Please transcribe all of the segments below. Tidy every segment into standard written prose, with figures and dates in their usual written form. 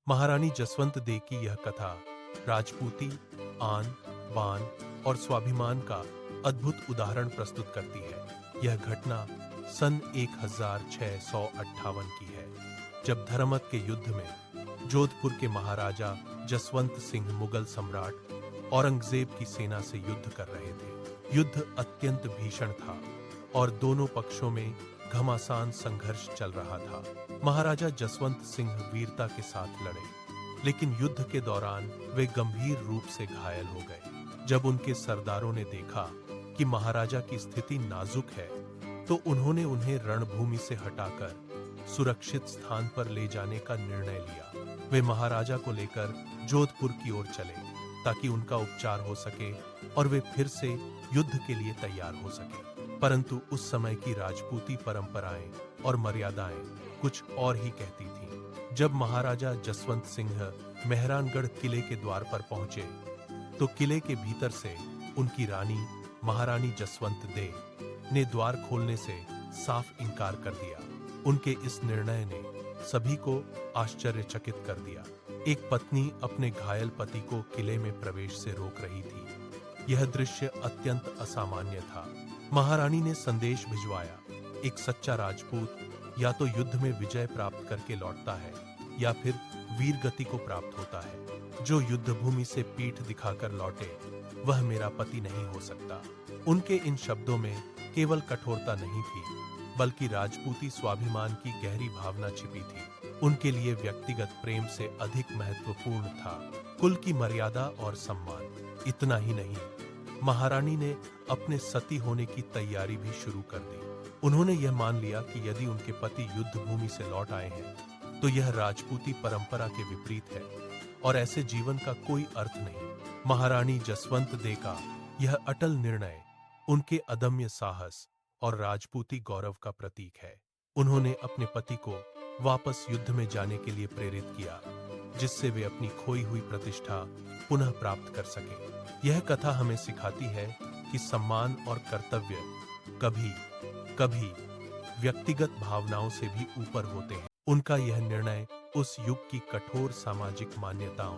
महारानी जसवंत दे की यह कथा राजपूती आन बान और स्वाभिमान का अद्भुत उदाहरण प्रस्तुत करती है। यह घटना सन 1658 की है, जब धर्मत के युद्ध में जोधपुर के महाराजा जसवंत सिंह मुगल सम्राट औरंगजेब की सेना से युद्ध कर रहे थे। युद्ध अत्यंत भीषण था और दोनों पक्षों में घमासान संघर्ष चल रहा था। महाराजा जसवंत सिंह वीरता के साथ लड़े, लेकिन युद्ध के दौरान वे गंभीर रूप से घायल हो गए। जब उनके सरदारों ने देखा कि महाराजा की स्थिति नाजुक है, तो उन्होंने उन्हें रणभूमि से हटाकर सुरक्षित स्थान पर ले जाने का निर्णय लिया। वे महाराजा को लेकर जोधपुर की ओर चले ताकि उनका उपचार हो सके और वे फिर से युद्ध के लिए तैयार हो सके। परंतु उस समय की राजपूती परंपराएं और मर्यादाएं कुछ और ही कहती थीं। जब महाराजा जसवंत सिंह मेहरानगढ़ किले के द्वार पर पहुंचे, तो किले के भीतर से उनकी रानी महारानी जसवंत दे ने द्वार खोलने से साफ इनकार कर दिया। उनके इस निर्णय ने सभी को आश्चर्यचकित कर दिया। एक पत्नी अपने घायल पति को किले में प्रवेश से रोक रही थी। यह दृश्य अत्यंत असामान्य था। महारानी ने संदेश भिजवाया, एक सच्चा राजपूत या तो युद्ध में विजय प्राप्त करके लौटता है या फिर वीर गति को प्राप्त होता है। जो युद्ध भूमि से पीठ दिखाकर लौटे वह मेरा पति नहीं हो सकता। उनके इन शब्दों में केवल कठोरता नहीं थी, बल्कि राजपूती स्वाभिमान की गहरी भावना छिपी थी। उनके लिए व्यक्तिगत प्रेम से अधिक महत्वपूर्ण था कुल की मर्यादा और सम्मान। इतना ही नहीं, महारानी ने अपने सती होने की तैयारी भी शुरू कर दी। उन्होंने यह मान लिया कि यदि उनके पति युद्ध भूमि से लौट आए हैं, तो यह राजपूती परंपरा के विपरीत है और ऐसे जीवन का कोई अर्थ नहीं। महारानी जसवंत दे का यह अटल निर्णय उनके अदम्य साहस और राजपूती गौरव का प्रतीक है। उन्होंने अपने पति को वापस युद्ध में जाने के लिए प्रेरित किया, जिससे वे अपनी खोई हुई प्रतिष्ठा पुनः प्राप्त कर सके। यह कथा हमें सिखाती है कि सम्मान और कर्तव्य कभी कभी व्यक्तिगत भावनाओं से भी ऊपर होते हैं। उनका यह निर्णय उस युग की कठोर सामाजिक मान्यताओं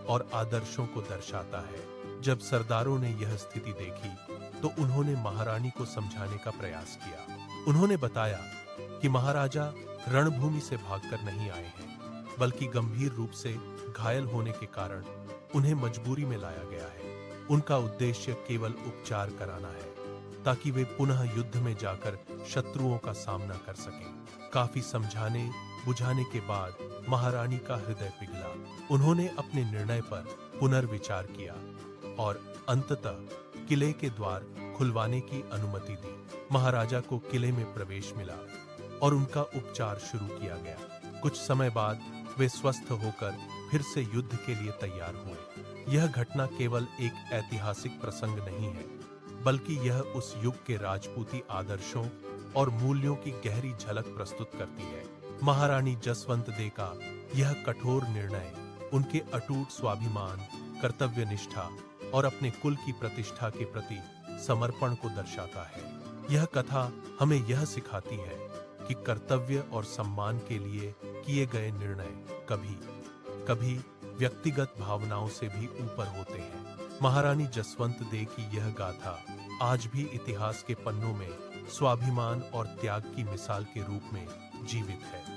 और आदर्शों को दर्शाता है। जब सरदारों ने यह स्थिति देखी, तो उन्होंने महारानी को समझाने का प्रयास किया। उन्होंने बताया कि महाराजा रणभूमि से भागकर नहीं आए हैं, बल्कि गंभीर रूप से घायल होने के कारण उन्हें मजबूरी में लाया गया है। उनका उद्देश्य केवल उपचार कराना है, ताकि वे पुनः युद्ध में जाकर शत्रुओं का सामना कर सकें। काफी समझाने बुझाने के बाद महारानी का हृदय पिघला। उन्होंने अपने निर्णय पर पुनर्विचार किया और अंततः किले के द्वार खुलवाने की अनुमति दी। महाराजा को किले में प्रवेश मिला और उनका उपचार शुरू किया गया। कुछ समय बाद वे स्वस्थ होकर फिर से युद्ध के लिए तैयार हुए। यह घटना केवल एक ऐतिहासिक प्रसंग नहीं है, बल्कि यह उस युग के राजपूती आदर्शों और मूल्यों की गहरी झलक प्रस्तुत करती है। महारानी जसवंत दे का यह कठोर निर्णय उनके अटूट स्वाभिमान, कर्तव्य निष्ठा और अपने कुल की प्रतिष्ठा के प्रति समर्पण को दर्शाता है। यह कथा हमें यह सिखाती है कि कर्तव्य और सम्मान के लिए किए गए निर्णय कभी कभी व्यक्तिगत भावनाओं से भी ऊपर होते हैं। महारानी जसवंत दे की यह गाथा आज भी इतिहास के पन्नों में स्वाभिमान और त्याग की मिसाल के रूप में जीवित है।